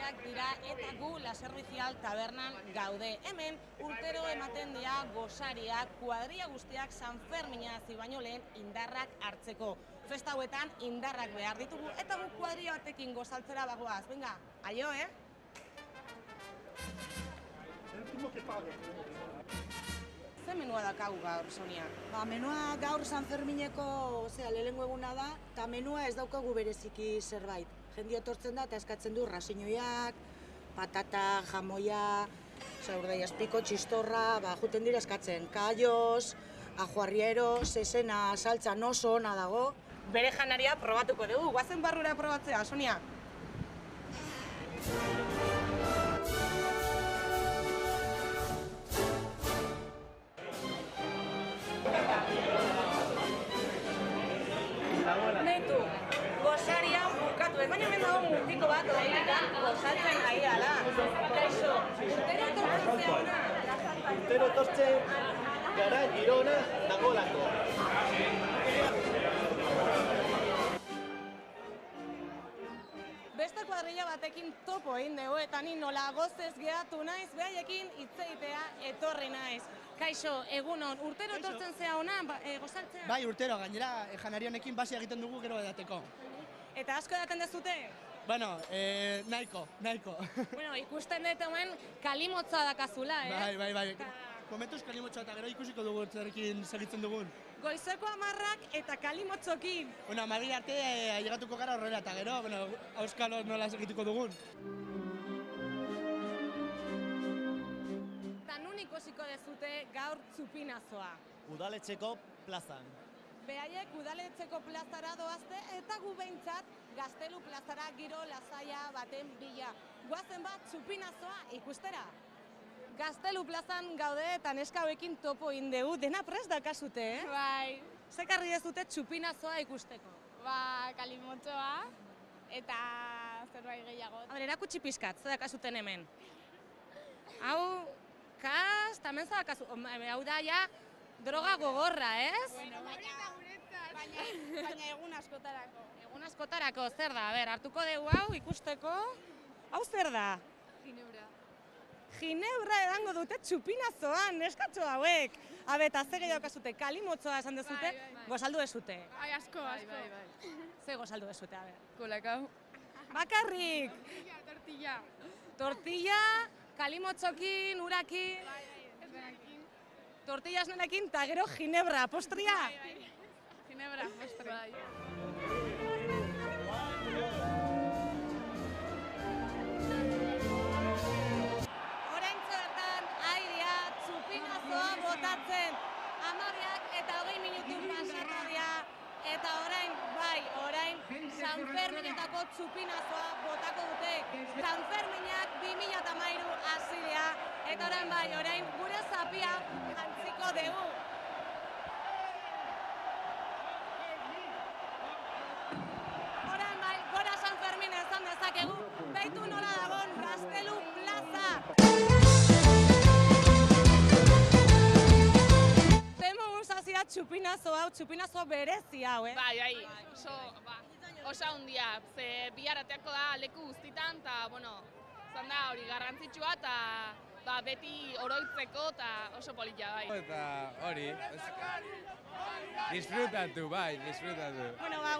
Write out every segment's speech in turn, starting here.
Bederatziak dira eta gu La Servicial tabernan gaude. Hemen urtero ematen dira gosariak, kuadria guztiak San Fermina hasi baino lehen indarrak hartzeko. Festa hauetan indarrak behar ditugu eta gu kuadria batekin gozaltzera bagoaz. Venga, aio, Ze menua dakagu gaur, Sonia? Menua gaur San Fermineko lehenengo eguna da, eta menua ez daukagu bereziki zerbait. Jende etortzen da eta eskatzen du rasinoiak, patata, jamoia, urdaiazpiko, txistorra, juten dira eskatzen. Kallos, ajo arriero, zezena, saltza, oso ona dago. Bere janaria probatuko dugu, guazen barrura probatzea, Sonia. Neitu, gosaria bukatu ez, baina hemen dago multiko bat horretik gozaltzen ari dala. Kaixo, urtero etortzen zea ona? Urtero etortzen gara Girona nagolako. Beste kuadrilla batekin topo egin dugu eta ni nola gozez geratu naiz, behaiekin hitz egitea etorri naiz. Kaixo, egunon, urtero etortzen zea ona gozaltzea? Bai, urtero, gainera janari honekin basia egiten dugu gero edateko. Eta asko edaten dezute? Bueno, nahiko. Bueno, ikusten dut hemen kalimotza dakazula, Bai. Momentuz kalimotza eta gero ikusiko dugu zerrekin segitzen dugun. Goizeko 10 eta kalimotzokin. Bueno, Madrid arte ailegatuko gara horrela eta gero, auskalo nola segituko dugun. Eta nun ikusiko dezute gaur txupinazoa? Udaletxeko plazan. Behaiek udaletxeko plazara doazte eta gu behintzat Gaztelu plazara giro lasaia baten bila. Guazen bat txupinazoa ikustera. Gaztelu plazan gaude eta neska hauekin topo egin dugu, dena prest dakazute, Bai. Zekarri dezute txupinazoa ikusteko? Kalimotxoa eta zerbait gehiago. Erakutsi pizkat, zer dakazuten hemen? Hau, kas, tamen zer dakazu, hau da ja droga gogorra, ez? Bueno, baina egun askotarako. Egun askotarako, zer da? Hartuko dugu hau ikusteko. Hau zer da? Ginebra. Ginebra edango dute txupinazoan, neskatxo hauek. Eta ze gehiago kasute, kalimotzoa esan dezute, Bai. gozaldu dezute. Ai, asko. Ze gozaldu dezute, Kolakau. Bakarrik! Tortilla. Tortilla, kalimotzokin, urakin, Esnenekin. tortilla esnenekin, eta gero ginebra, postria. Ginebra, postre. Oraintxe bertan, airea, txupinazoa botatzen. 12 eta 20 minutu pasatu dira. Eta orain, San Ferminetako txupinazoa botako dute. San Ferminak 2013 hasi dira. Eta orain gure zapia jantziko dugu. Orain gora San Fermin esan dezakegu, beitu nola dagoen Gaztelu plaza. Txupinazo berezi hau, Bai, oso handia, ze biharateako da leku guztitan, eta, zan da hori garrantzitsua, eta beti oroitzeko, eta oso polita, bai. Eta hori, disfrutatu.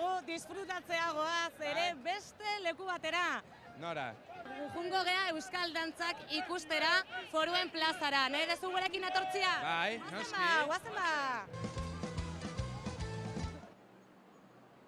Gu disfrutatzea goaz ere beste leku batera. Nora? Jungo gea Euskal Dantzak ikustera Foruen plazara. Nahi dezu gurekin etortzia? Bai, noski. Guazen ba!